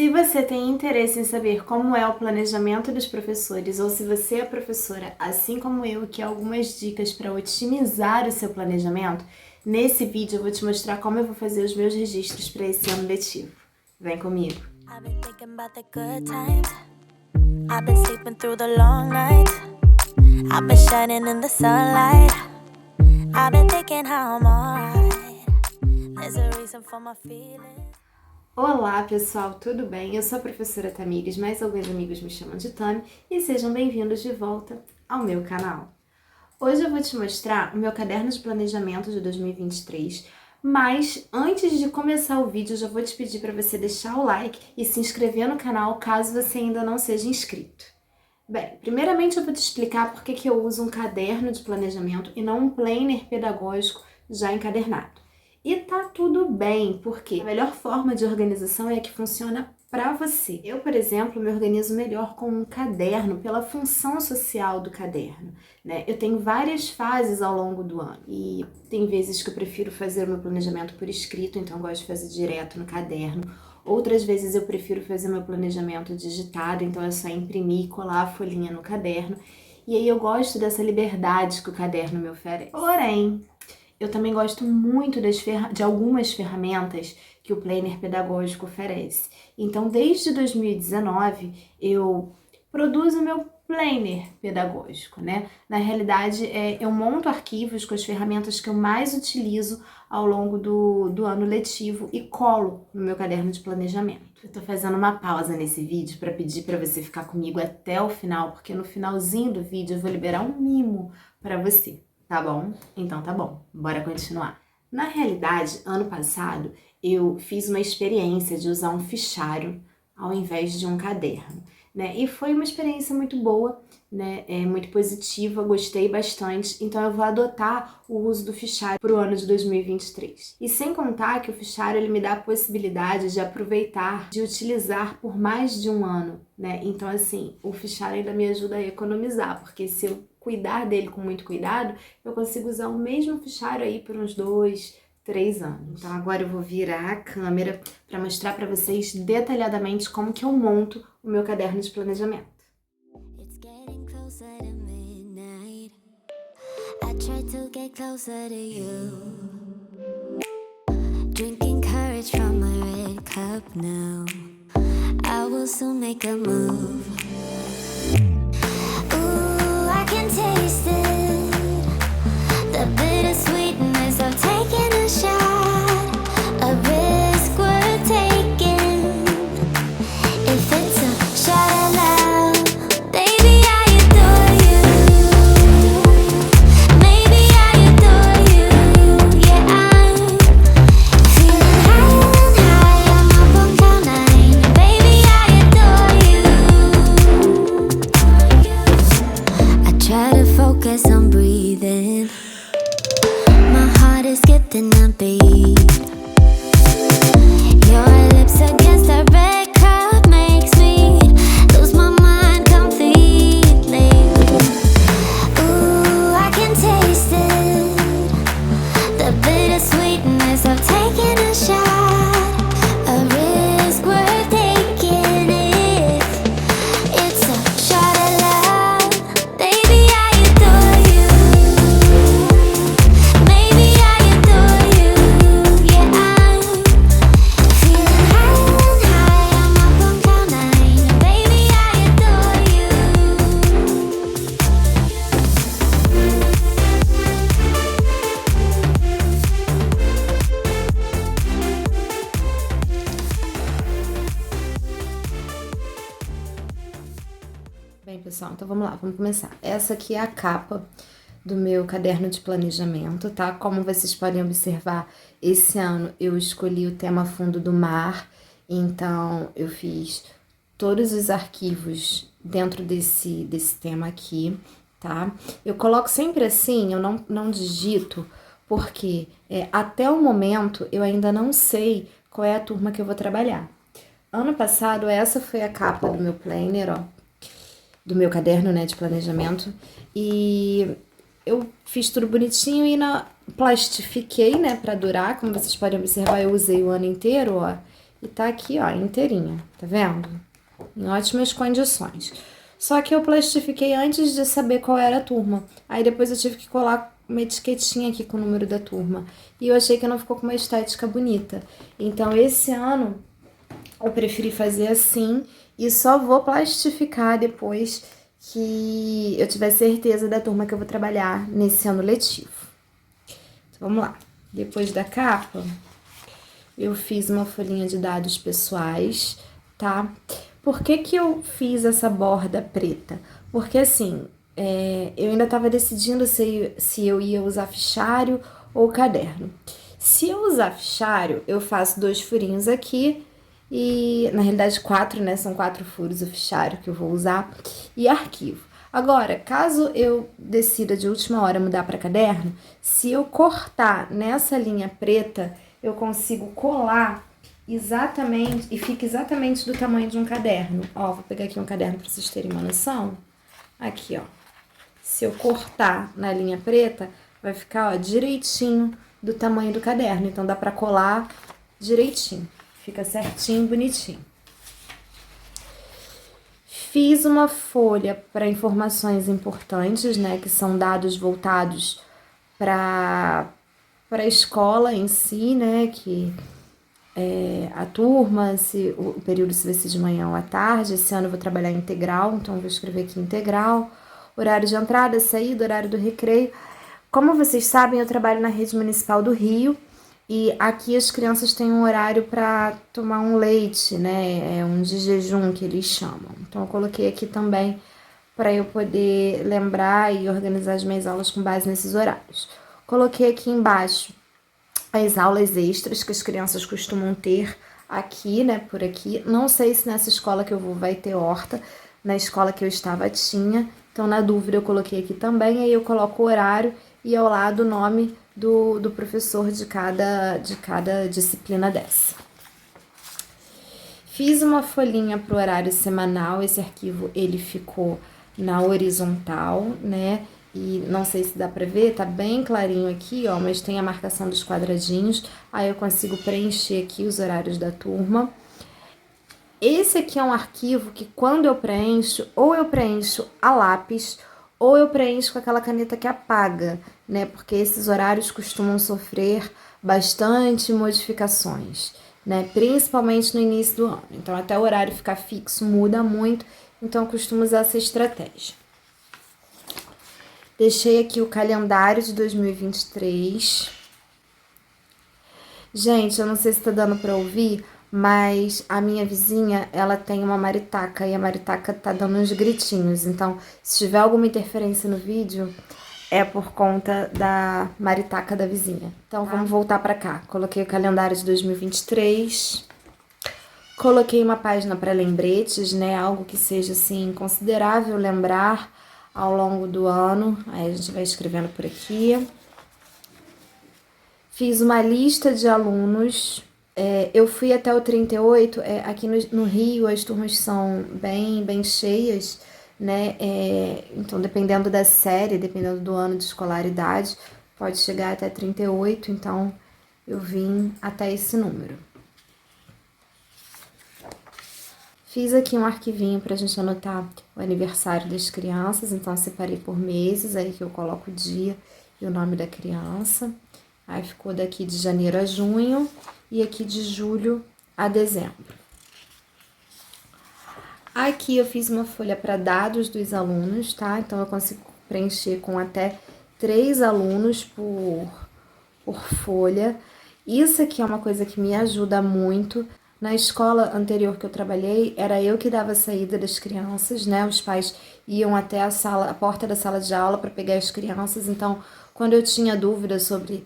Se você tem interesse em saber como é o planejamento dos professores ou se você é professora, assim como eu, quer algumas dicas para otimizar o seu planejamento, nesse vídeo eu vou te mostrar como eu vou fazer os meus registros para esse ano letivo. Vem comigo! I've been thinking about the good times. I've been sleeping through the long nights. I've been shining in the sunlight. I've been thinking how I'm alright. There's a reason for my feelings. Olá pessoal, tudo bem? Eu sou a professora Tamires, mas alguns amigos me chamam de Tami, e sejam bem-vindos de volta ao meu canal. Hoje eu vou te mostrar o meu caderno de planejamento de 2023, mas antes de começar o vídeo eu já vou te pedir para você deixar o like e se inscrever no canal caso você ainda não seja inscrito. Bem, primeiramente eu vou te explicar por que eu uso um caderno de planejamento e não um planner pedagógico já encadernado. E tá tudo bem, porque a melhor forma de organização é a que funciona para você. Eu, por exemplo, me organizo melhor com um caderno pela função social do caderno, né? Eu tenho várias fases ao longo do ano e tem vezes que eu prefiro fazer o meu planejamento por escrito, então eu gosto de fazer direto no caderno. Outras vezes eu prefiro fazer meu planejamento digitado, então é só imprimir e colar a folhinha no caderno. E aí eu gosto dessa liberdade que o caderno me oferece. Porém, eu também gosto muito de algumas ferramentas que o Planner Pedagógico oferece. Então, desde 2019, eu produzo o meu Planner Pedagógico, né? Na realidade, eu monto arquivos com as ferramentas que eu mais utilizo ao longo do ano letivo e colo no meu caderno de planejamento. Eu tô fazendo uma pausa nesse vídeo para pedir para você ficar comigo até o final, porque no finalzinho do vídeo eu vou liberar um mimo para você. Tá bom? Então tá bom, bora continuar. Na realidade, ano passado, eu fiz uma experiência de usar um fichário ao invés de um caderno, né? E foi uma experiência muito boa, né? Muito positiva, gostei bastante, então eu vou adotar o uso do fichário para o ano de 2023. E sem contar que o fichário ele me dá a possibilidade de aproveitar, de utilizar por mais de um ano, né? Então assim, o fichário ainda me ajuda a economizar, porque se eu cuidar dele com muito cuidado, eu consigo usar o mesmo fichário aí por uns 2, 3 anos. Então agora eu vou virar a câmera para mostrar para vocês detalhadamente como que eu monto o meu caderno de planejamento. It's getting closer to midnight. I try to get closer to you. Drinking courage from my red cup now. I will soon make a move. I can taste it, the bittersweetness of taking a shot, a risk worth taking. If it's a shot of love, baby, I adore you. Maybe I adore you. Yeah, I'm feeling high, I'm up on cloud nine. Baby, I adore you. I try to focus on breathing. My heart is skipping a beat. Your lips against a red cup makes me lose my mind completely. Ooh, I can taste it, the bittersweetness of taking a shot, a risk worth taking if it's a shot of love. Baby, I adore you. Maybe I adore you. Yeah, I'm feeling high, I'm up on cloud nine. Baby, I adore you. Bem, pessoal, então vamos lá, vamos começar. Essa aqui é a capa do meu caderno de planejamento, tá? Como vocês podem observar, esse ano eu escolhi o tema fundo do mar, então eu fiz todos os arquivos dentro desse tema aqui, tá? Eu coloco sempre assim, eu não digito, porque até o momento eu ainda não sei qual é a turma que eu vou trabalhar. Ano passado, essa foi a capa do meu planner, ó, do meu caderno, né, de planejamento, e eu fiz tudo bonitinho e plastifiquei, né, pra durar, como vocês podem observar, eu usei o ano inteiro, ó, e tá aqui, ó, inteirinha, tá vendo? Em ótimas condições. Só que eu plastifiquei antes de saber qual era a turma. Aí depois eu tive que colar uma etiquetinha aqui com o número da turma. E eu achei que não ficou com uma estética bonita. Então, esse ano, eu preferi fazer assim e só vou plastificar depois que eu tiver certeza da turma que eu vou trabalhar nesse ano letivo. Então, vamos lá. Depois da capa, eu fiz uma folhinha de dados pessoais, tá? Por que que eu fiz essa borda preta? Porque assim, eu ainda estava decidindo se eu ia usar fichário ou caderno. Se eu usar fichário, eu faço 2 furinhos aqui e, na realidade, 4, né? São 4 furos o fichário que eu vou usar e arquivo. Agora, caso eu decida de última hora mudar para caderno, se eu cortar nessa linha preta, eu consigo colar exatamente, e fica exatamente do tamanho de um caderno. Ó, vou pegar aqui um caderno para vocês terem uma noção. Aqui, ó. Se eu cortar na linha preta, vai ficar, ó, direitinho do tamanho do caderno. Então, dá para colar direitinho. Fica certinho, bonitinho. Fiz uma folha para informações importantes, né? Que são dados voltados para a escola em si, né? Que a turma, se o período se vai ser de manhã ou à tarde. Esse ano eu vou trabalhar integral, então eu vou escrever aqui integral. Horário de entrada, saída, horário do recreio. Como vocês sabem, eu trabalho na rede municipal do Rio e aqui as crianças têm um horário para tomar um leite, né? É um de jejum que eles chamam. Então eu coloquei aqui também para eu poder lembrar e organizar as minhas aulas com base nesses horários. Coloquei aqui embaixo as aulas extras que as crianças costumam ter aqui, né, por aqui. Não sei se nessa escola que eu vou vai ter horta, na escola que eu estava tinha, então na dúvida eu coloquei aqui também, aí eu coloco o horário e ao lado o nome do professor de cada disciplina dessa. Fiz uma folhinha para o horário semanal, esse arquivo ele ficou na horizontal, né? E não sei se dá pra ver, tá bem clarinho aqui, ó, mas tem a marcação dos quadradinhos, aí eu consigo preencher aqui os horários da turma. Esse aqui é um arquivo que quando eu preencho, ou eu preencho a lápis, ou eu preencho com aquela caneta que apaga, né? Porque esses horários costumam sofrer bastante modificações, né? Principalmente no início do ano. Então, até o horário ficar fixo muda muito, então eu costumo usar essa estratégia. Deixei aqui o calendário de 2023. Gente, eu não sei se tá dando pra ouvir, mas a minha vizinha, ela tem uma maritaca e a maritaca tá dando uns gritinhos. Então, se tiver alguma interferência no vídeo, é por conta da maritaca da vizinha. Então, vamos voltar pra cá. Coloquei o calendário de 2023. Coloquei uma página para lembretes, né? Algo que seja, assim, considerável lembrar ao longo do ano. Aí a gente vai escrevendo por aqui. Fiz uma lista de alunos. Eu fui até o 38. Aqui no Rio as turmas são bem cheias, né? Então, dependendo da série, dependendo do ano de escolaridade, pode chegar até 38. Então, eu vim até esse número. Fiz aqui um arquivinho pra gente anotar o aniversário das crianças, então separei por meses, aí que eu coloco o dia e o nome da criança. Aí ficou daqui de janeiro a junho e aqui de julho a dezembro. Aqui eu fiz uma folha para dados dos alunos, tá? Então eu consigo preencher com até 3 alunos por folha. Isso aqui é uma coisa que me ajuda muito. Na escola anterior que eu trabalhei, era eu que dava a saída das crianças, né? Os pais iam até a porta da sala de aula para pegar as crianças. Então, quando eu tinha dúvida sobre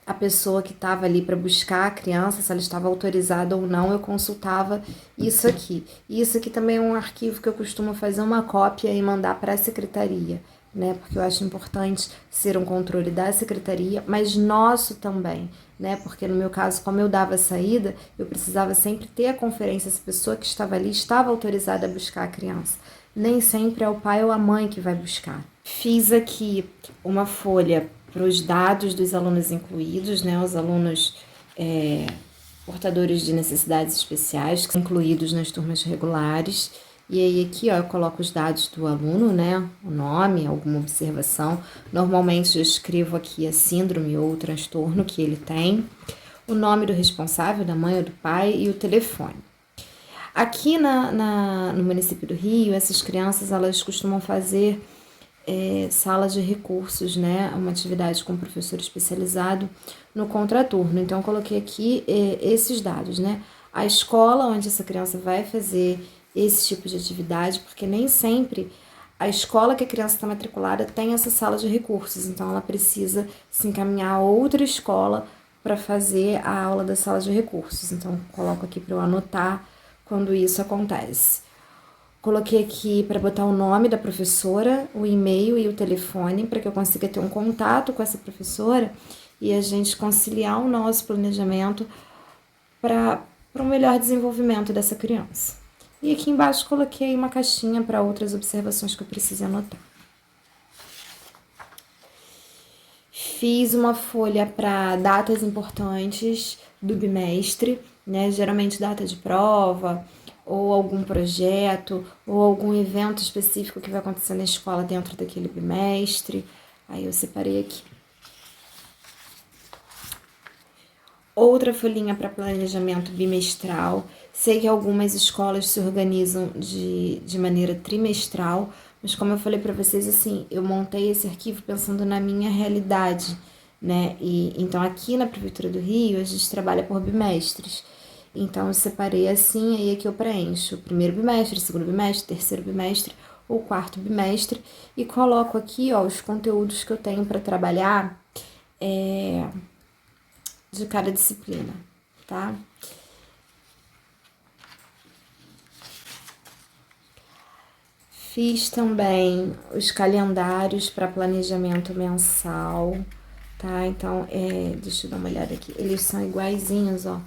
a pessoa que estava ali para buscar a criança, se ela estava autorizada ou não, eu consultava isso aqui. E isso aqui também é um arquivo que eu costumo fazer uma cópia e mandar para a secretaria, né? Porque eu acho importante ser um controle da secretaria, mas nosso também, né? Porque no meu caso, como eu dava a saída, eu precisava sempre ter a conferência se a pessoa que estava ali estava autorizada a buscar a criança. Nem sempre é o pai ou a mãe que vai buscar. Fiz aqui uma folha para os dados dos alunos incluídos, né? Os alunos portadores de necessidades especiais, que são incluídos nas turmas regulares. E aí aqui, ó, eu coloco os dados do aluno, né? O nome, alguma observação. Normalmente eu escrevo aqui a síndrome ou o transtorno que ele tem, o nome do responsável, da mãe ou do pai e o telefone. Aqui no município do Rio, essas crianças, elas costumam fazer sala de recursos, né? Uma atividade com professor especializado no contraturno. Então, eu coloquei aqui esses dados, né? A escola onde essa criança vai fazer esse tipo de atividade, porque nem sempre a escola que a criança está matriculada tem essa sala de recursos. Então, ela precisa se encaminhar a outra escola para fazer a aula da sala de recursos. Então, coloco aqui para eu anotar quando isso acontece. Coloquei aqui para botar o nome da professora, o e-mail e o telefone, para que eu consiga ter um contato com essa professora e a gente conciliar o nosso planejamento para um melhor desenvolvimento dessa criança. E aqui embaixo coloquei uma caixinha para outras observações que eu precise anotar. Fiz uma folha para datas importantes do bimestre, né? Geralmente data de prova, ou algum projeto, ou algum evento específico que vai acontecer na escola dentro daquele bimestre. Aí eu separei aqui. Outra folhinha para planejamento bimestral. Sei que algumas escolas se organizam de maneira trimestral, mas como eu falei para vocês, assim, eu montei esse arquivo pensando na minha realidade, né? E então aqui na Prefeitura do Rio a gente trabalha por bimestres. Então eu separei assim, aí aqui eu preencho o primeiro bimestre, segundo bimestre, terceiro bimestre ou quarto bimestre e coloco aqui, ó, os conteúdos que eu tenho para trabalhar de cada disciplina, tá? Fiz também os calendários para planejamento mensal, tá? Então, deixa eu dar uma olhada aqui. Eles são iguaizinhos, ó,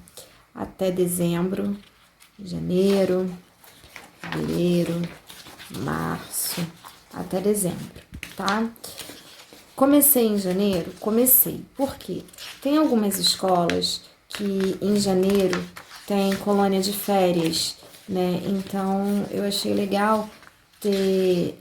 até dezembro, janeiro, fevereiro, março, até dezembro, tá? Comecei em janeiro? Comecei. Por quê? Tem algumas escolas que em janeiro tem colônia de férias, né? Então, eu achei legal ter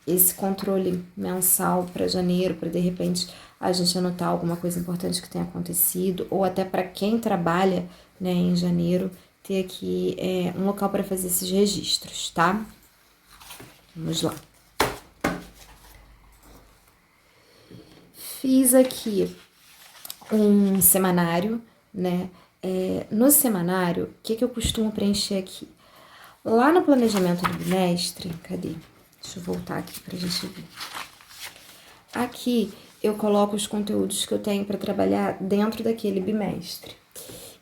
esse controle mensal para janeiro, para de repente a gente anotar alguma coisa importante que tenha acontecido, ou até para quem trabalha, né, em janeiro, ter aqui um local para fazer esses registros, tá? Vamos lá. Fiz aqui um semanário, né? No semanário, o que eu costumo preencher aqui? Lá no planejamento do bimestre, cadê? Deixa eu voltar aqui pra gente ver. Aqui eu coloco os conteúdos que eu tenho para trabalhar dentro daquele bimestre.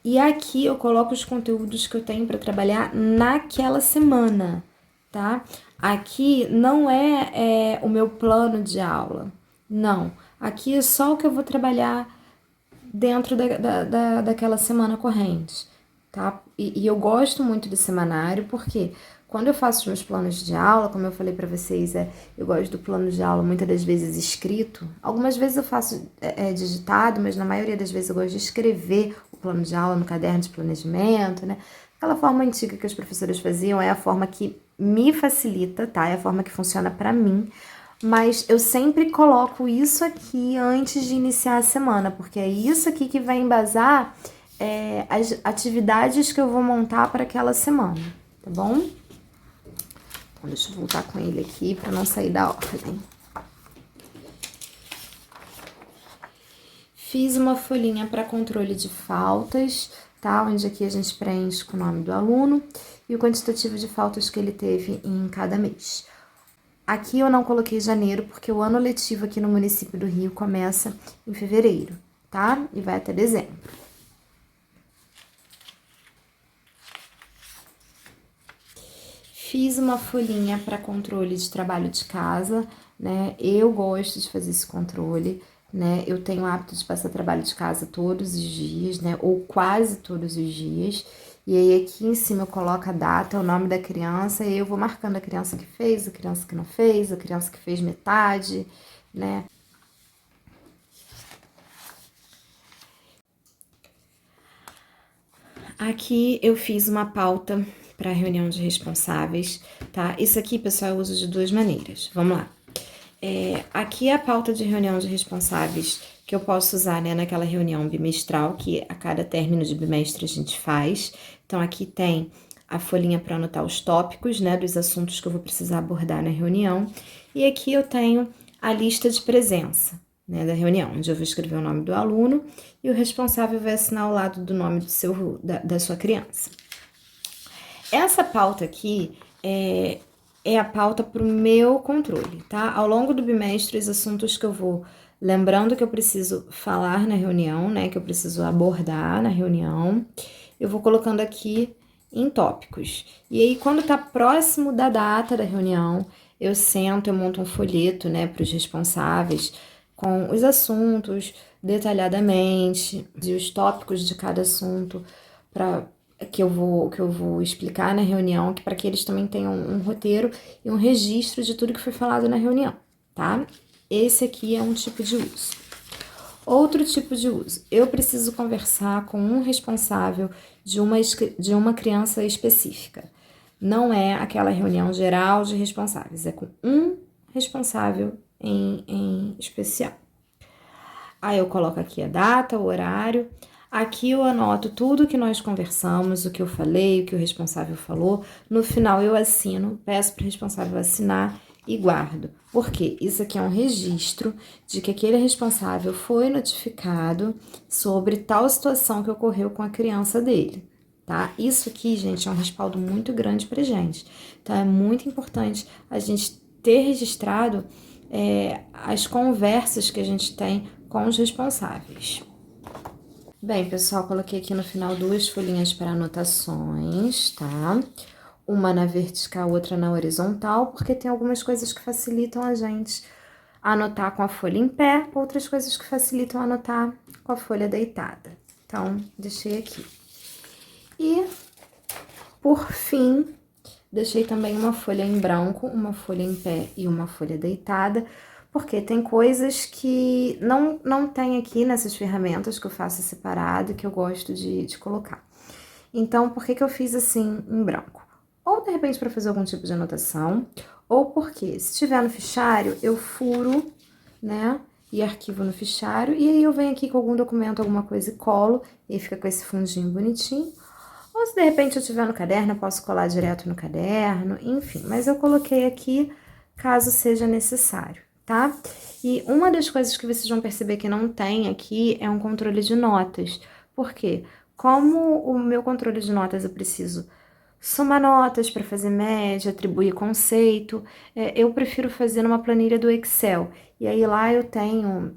E aqui eu coloco os conteúdos que eu tenho para trabalhar naquela semana, tá? Aqui não é o meu plano de aula, não. Aqui é só o que eu vou trabalhar dentro daquela semana corrente, tá? E eu gosto muito do semanário, porque quando eu faço os meus planos de aula, como eu falei para vocês, eu gosto do plano de aula muitas das vezes escrito. Algumas vezes eu faço digitado, mas na maioria das vezes eu gosto de escrever o plano de aula no caderno de planejamento, né? Aquela forma antiga que as professoras faziam é a forma que me facilita, tá? É a forma que funciona para mim. Mas eu sempre coloco isso aqui antes de iniciar a semana, porque é isso aqui que vai embasar as atividades que eu vou montar para aquela semana, tá bom? Então, deixa eu voltar com ele aqui para não sair da ordem. Fiz uma folhinha para controle de faltas, tá? Onde aqui a gente preenche com o nome do aluno e o quantitativo de faltas que ele teve em cada mês. Aqui eu não coloquei janeiro, porque o ano letivo aqui no município do Rio começa em fevereiro, tá? E vai até dezembro. Fiz uma folhinha para controle de trabalho de casa, né? Eu gosto de fazer esse controle, né? Eu tenho o hábito de passar trabalho de casa todos os dias, né? Ou quase todos os dias. E aí aqui em cima eu coloco a data, o nome da criança, e eu vou marcando a criança que fez, a criança que não fez, a criança que fez metade, né? Aqui eu fiz uma pauta para reunião de responsáveis, tá? Isso aqui, pessoal, eu uso de duas maneiras. Vamos lá. Aqui é a pauta de reunião de responsáveis que eu posso usar, né, naquela reunião bimestral que a cada término de bimestre a gente faz. Então, aqui tem a folhinha para anotar os tópicos, né, dos assuntos que eu vou precisar abordar na reunião. E aqui eu tenho a lista de presença, né, da reunião, onde eu vou escrever o nome do aluno e o responsável vai assinar ao lado do nome da sua criança. Essa pauta aqui é a pauta para o meu controle, tá? Ao longo do bimestre, os assuntos que eu vou lembrando que eu preciso falar na reunião, né? Que eu preciso abordar na reunião, eu vou colocando aqui em tópicos. E aí, quando tá próximo da data da reunião, eu sento, eu monto um folheto, né, para os responsáveis, com os assuntos detalhadamente, e os tópicos de cada assunto, para que eu vou explicar na reunião, para que eles também tenham um roteiro e um registro de tudo que foi falado na reunião, tá? Esse aqui é um tipo de uso. Outro tipo de uso, eu preciso conversar com um responsável de uma criança específica. Não é aquela reunião geral de responsáveis, é com um responsável em especial. Aí eu coloco aqui a data, o horário. Aqui eu anoto tudo que nós conversamos, o que eu falei, o que o responsável falou. No final eu assino, peço para o responsável assinar e guardo. Porque isso aqui é um registro de que aquele responsável foi notificado sobre tal situação que ocorreu com a criança dele, tá? Isso aqui, gente, é um respaldo muito grande pra gente. Então, é muito importante a gente ter registrado as conversas que a gente tem com os responsáveis. Bem, pessoal, coloquei aqui no final 2 folhinhas para anotações, tá? Uma na vertical, outra na horizontal, porque tem algumas coisas que facilitam a gente anotar com a folha em pé, outras coisas que facilitam anotar com a folha deitada. Então, deixei aqui. E, por fim, deixei também uma folha em branco, uma folha em pé e uma folha deitada, porque tem coisas que não tem aqui nessas ferramentas que eu faço separado, que eu gosto de colocar. Então, por que eu fiz assim em branco? Ou, de repente, para fazer algum tipo de anotação, ou porque, se tiver no fichário, eu furo, né, e arquivo no fichário, e aí eu venho aqui com algum documento, alguma coisa e colo, e fica com esse fundinho bonitinho. Ou se, de repente, eu tiver no caderno, eu posso colar direto no caderno, enfim. Mas eu coloquei aqui, caso seja necessário, tá? E uma das coisas que vocês vão perceber que não tem aqui é um controle de notas. Por quê? Como o meu controle de notas eu preciso somar notas para fazer média, atribuir conceito, eu prefiro fazer numa planilha do Excel. E aí lá eu tenho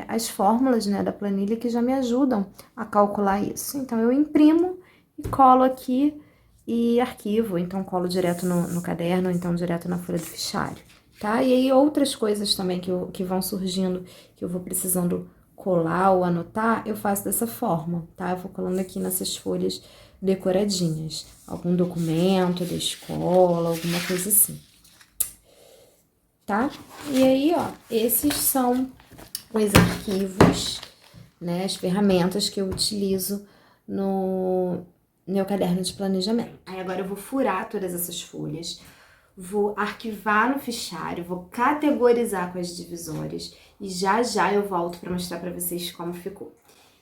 as fórmulas, né, da planilha que já me ajudam a calcular isso. Então eu imprimo e colo aqui e arquivo, então colo direto no caderno, ou então direto na folha do fichário, tá? E aí outras coisas também que vão surgindo, que eu vou precisando colar ou anotar, eu faço dessa forma, tá? Eu vou colando aqui nessas folhas decoradinhas, algum documento da escola, alguma coisa assim, tá? E aí, ó, esses são os arquivos, né, as ferramentas que eu utilizo no meu caderno de planejamento. Aí agora eu vou furar todas essas folhas, vou arquivar no fichário, vou categorizar com as divisórias e já eu volto para mostrar para vocês como ficou.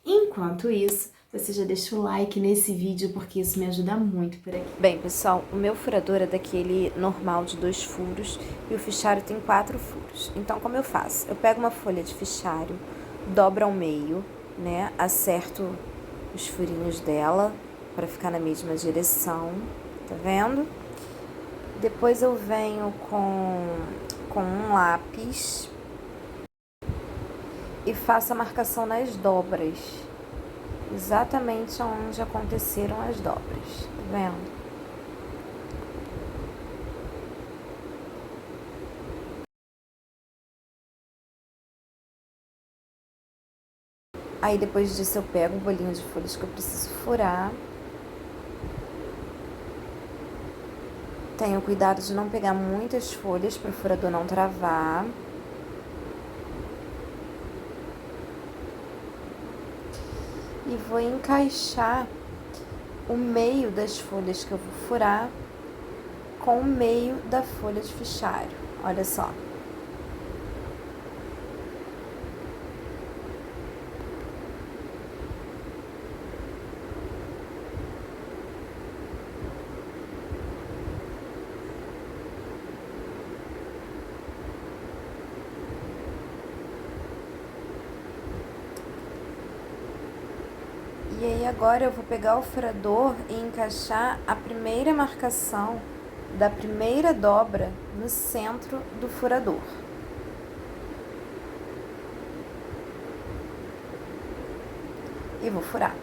Enquanto isso, você já deixa o like nesse vídeo porque isso me ajuda muito por aqui. Bem, pessoal, o meu furador é daquele normal de 2 furos e o fichário tem 4 furos. Então, como eu faço? Eu pego uma folha de fichário, dobro ao meio, né? Acerto os furinhos dela para ficar na mesma direção, tá vendo? Depois eu venho com um lápis e faço a marcação nas dobras, exatamente onde aconteceram as dobras, tá vendo? Aí depois disso eu pego o bolinho de folhas que eu preciso furar. Tenho cuidado de não pegar muitas folhas para o furador não travar. E vou encaixar o meio das folhas que eu vou furar com o meio da folha de fichário. Olha só. E aí agora eu vou pegar o furador e encaixar a primeira marcação da primeira dobra no centro do furador. E vou furar.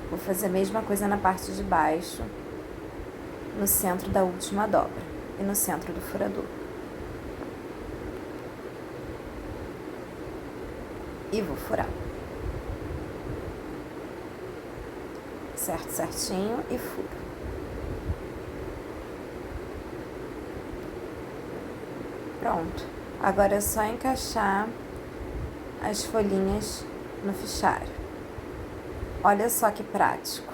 Vou fazer a mesma coisa na parte de baixo, no centro da última dobra e no centro do furador. E vou furar. Certo, certinho e furo. Pronto. Agora é só encaixar as folhinhas no fichário. Olha só que prático.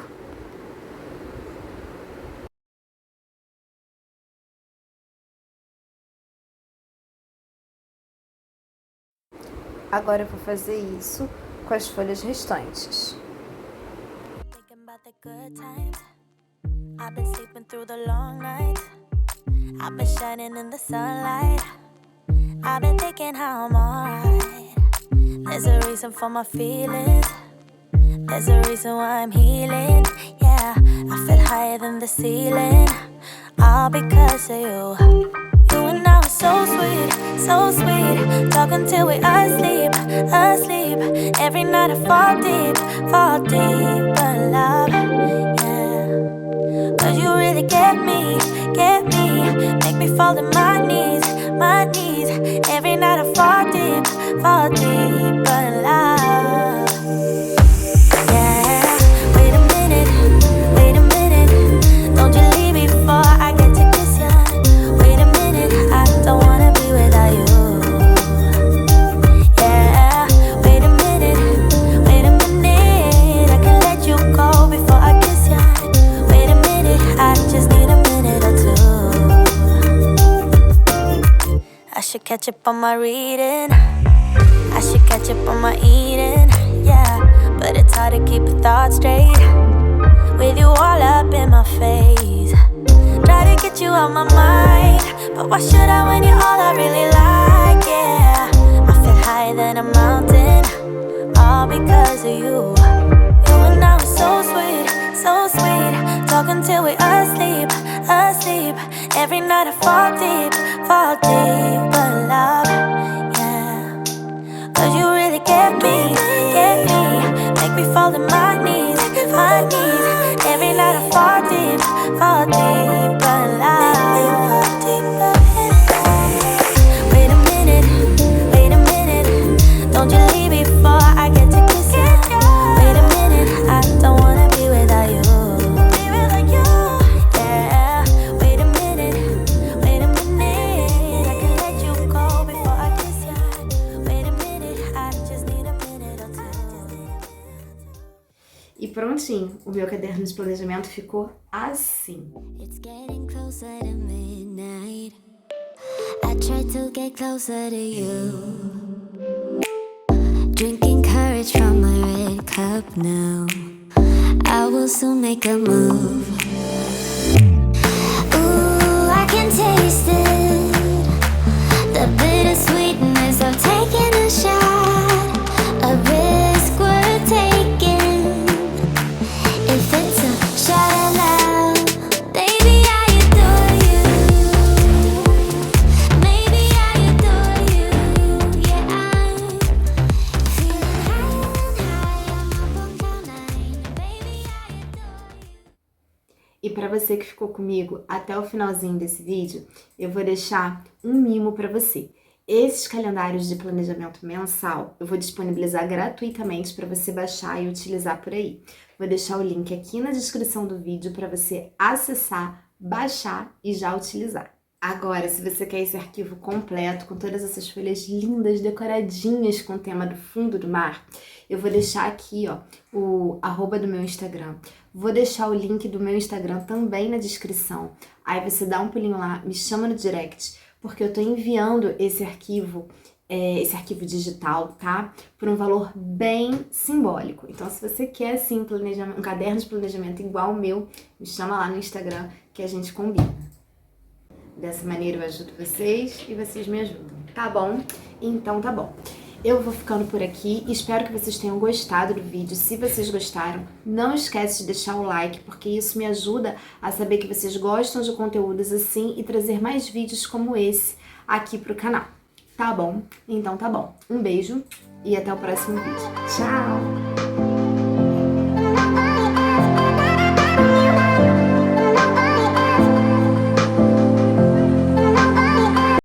Agora eu vou fazer isso com as folhas restantes. The good times. I've been sleeping through the long nights. I've been shining in the sunlight. I've been thinking how I'm alright. There's a reason for my feelings. There's a reason why I'm healing. Yeah, I feel higher than the ceiling. All because of you. You and I were so sweet, so sweet. Talking till we asleep, asleep. Every night I fall deep but love, yeah. Cause you really get me, make me fall to my knees, my knees. Every night I fall deep but love, yeah. Wait a minute, don't you leave before I get to kiss ya. Wait a minute, I don't wanna be without you. Yeah, wait a minute, I can let you go before I kiss ya. Wait a minute, I just need a minute or two. I should catch up on my reading, I should catch up on my eating, yeah. But it's hard to keep a thought straight with you all up in my face. Try to get you out my mind, but why should I when you're all I really like, yeah. I feel higher than a mountain, all because of you. You and I were so sweet, so sweet. Talking till we asleep, asleep. Every night I fall deep but love, yeah. Cause you really get me, make me fall to my knees, my knees. Every night I fall deep but love. Wait a minute, don't you leave before I get to kiss you. Wait a minute, I don't wanna be without you. Yeah, wait a minute, I can let you go before I kiss you. Wait a minute, I just need a minute or two. E prontinho, o meu caderno de planejamento ficou assim. It's getting closer to midnight. I try to get closer to you. Drinking courage from my red cup now. I will soon make a move. Ooh, I can taste it. The bittersweetness of taking a shot. A risk worth taking. If it's a shot of love, baby, I adore you. Maybe I adore you. Yeah, I'm feeling high, I'm up on cloud nine. Baby, I adore you. E para você que ficou comigo até o finalzinho desse vídeo, eu vou deixar um mimo para você. Esses calendários de planejamento mensal eu vou disponibilizar gratuitamente para você baixar e utilizar por aí. Vou deixar o link aqui na descrição do vídeo para você acessar, baixar e já utilizar. Agora, se você quer esse arquivo completo, com todas essas folhas lindas, decoradinhas com o tema do fundo do mar, eu vou deixar aqui, ó, o @ do meu Instagram. Vou deixar o link do meu Instagram também na descrição. Aí você dá um pulinho lá, me chama no direct, porque eu tô enviando esse arquivo digital, tá? Por um valor bem simbólico. Então, se você quer, assim, um caderno de planejamento igual o meu, me chama lá no Instagram que a gente combina. Dessa maneira eu ajudo vocês e vocês me ajudam, tá bom? Então tá bom. Eu vou ficando por aqui, espero que vocês tenham gostado do vídeo. Se vocês gostaram, não esquece de deixar o like, porque isso me ajuda a saber que vocês gostam de conteúdos assim e trazer mais vídeos como esse aqui pro canal. Tá bom? Então tá bom. Um beijo e até o próximo vídeo. Tchau!